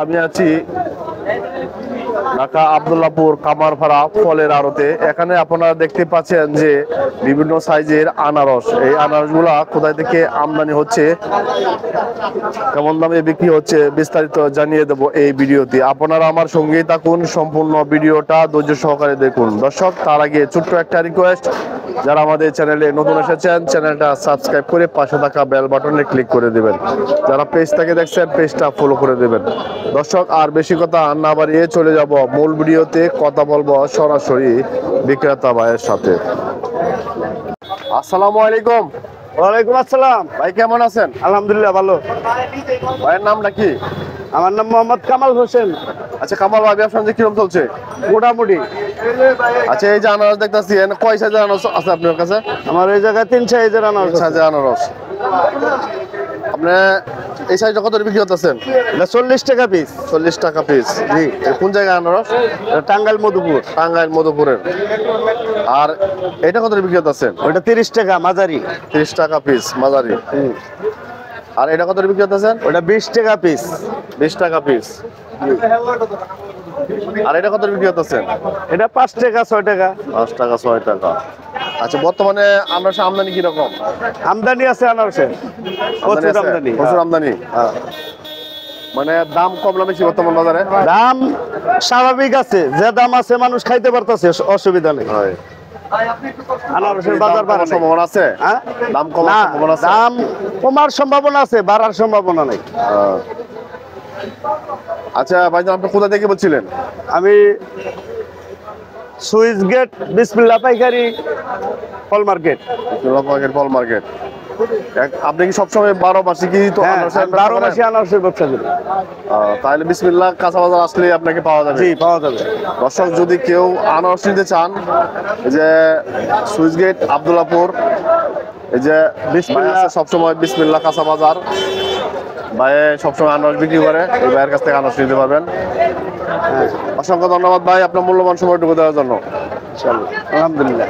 আমি আছি ঢাকা আব্দুল্লাহপুর কামারপাড়া ফলের আড়তে। এখানে আপনারা দেখতে পাচ্ছেন যে বিভিন্ন সাইজের আনারস, এই আনারসগুলা কোথায় থেকে আমদানি হচ্ছে, কেমন দামে বিক্রি হচ্ছে, বিস্তারিত জানিয়ে দেব এই ভিডিওতে। আপনারা আমার সঙ্গেই থাকুন, সম্পূর্ণ ভিডিওটা ধৈর্য সহকারে দেখুন। দর্শক, তার আগে ছোট্ট একটা রিকোয়েস্ট, যারা আমাদের চ্যানেলে নতুন এসেছেন চ্যানেলটা সাবস্ক্রাইব করে পাশে থাকা বেল বাটনে ক্লিক করে দেবেন। যারা পেজ থেকে দেখছেন পেজটা ফলো করে দেবেন। দর্শক, আর বেশি কথা না বাড়িয়ে চলে যাব মূল ভিডিওতে। কথা বলবো সরাসরি বিক্রেতা ভাইয়ের সাথে। আসসালামু আলাইকুম। ওয়ালাইকুম আসসালাম। ভাই কেমন আছেন? আলহামদুলিল্লাহ ভালো। ভাইয়ের নামটা কি? আমার নাম মোহাম্মদ কামাল হোসেন। আচ্ছা কামাল ভাই, ব্যবসা কিরকম চলছে? মোটামুটি। আচ্ছা, এই যে আনারস দেখতেছি, কয় সাইজের আনারস আছে আপনার কাছে? আমার এই জায়গায় 3 সাইজের আনারস আছে। সাইজের আনারস। আপনি এই সাইজটা কত বিক্রি করতেছেন? এটা 40 টাকা পিস। 40 টাকা পিস। জি। কোন জায়গায় আনারস? এটা টাঙ্গাইল মধুপুর। টাঙ্গাইল মধুপুরের। আর এটা কত বিক্রি করতেছেন? ওটা 30 টাকা মাঝারি। 30 টাকা পিস মাঝারি। আর এটা কত বিক্রি করতেছেন? ওটা 20 টাকা পিস। 20 টাকা পিস। আর এটা কত বিক্রি করতেছেন? এটা 5 টাকা 6 টাকা। 5 টাকা 6 টাকা। আচ্ছা, বর্তমানে আনারস আমদানি কিরকম? আমদানি আছে আনারসের। প্রচুর আমদানি। প্রচুর আমদানি। মানে দাম কম না বেশি বর্তমান বাজারে? দাম স্বাভাবিক আছে, যে দাম আছে মানুষ খাইতে পারতেছে, অসুবিধা নেই। আনারসের বাজার বাড়ার সম্ভাবনা আছে? হ্যাঁ, দাম কমার সম্ভাবনা আছে? দাম কমার সম্ভাবনা আছে, বাড়ার সম্ভাবনা নেই। আচ্ছা ভাইজান, আপনি কোথা থেকে বলছিলেন? আমি সুইচ গেট বিসমিল্লাহ পাইকারি ফল মার্কেট। ফল মার্কেট। আপনি কি সবসময় 12 মাসে কি তো 12 মাসে আনারসের ব্যবসা করি? তাহলে বিসমিল্লাহ কাঁচা বাজার আসলে আপনাকে পাওয়া যাবে? জি, পাওয়া যাবে। দর্শক, যদি কেউ আনারস নিতে চান, এই যে সুইচ গেট আব্দুল্লাহপুর, এই যে বিসমিল্লাহ সবসময় বিসমিল্লাহ কাঁচা বাজার, ভাই সবসময় আনারস বিক্রি করে, এই ভাইয়ের কাছ থেকে আনারস নিতে পারবেন। অসংখ্য ধন্যবাদ ভাই আপনার মূল্যবান সময়টুকু দেওয়ার জন্য। ইনশাআল্লাহ, আলহামদুলিল্লাহ।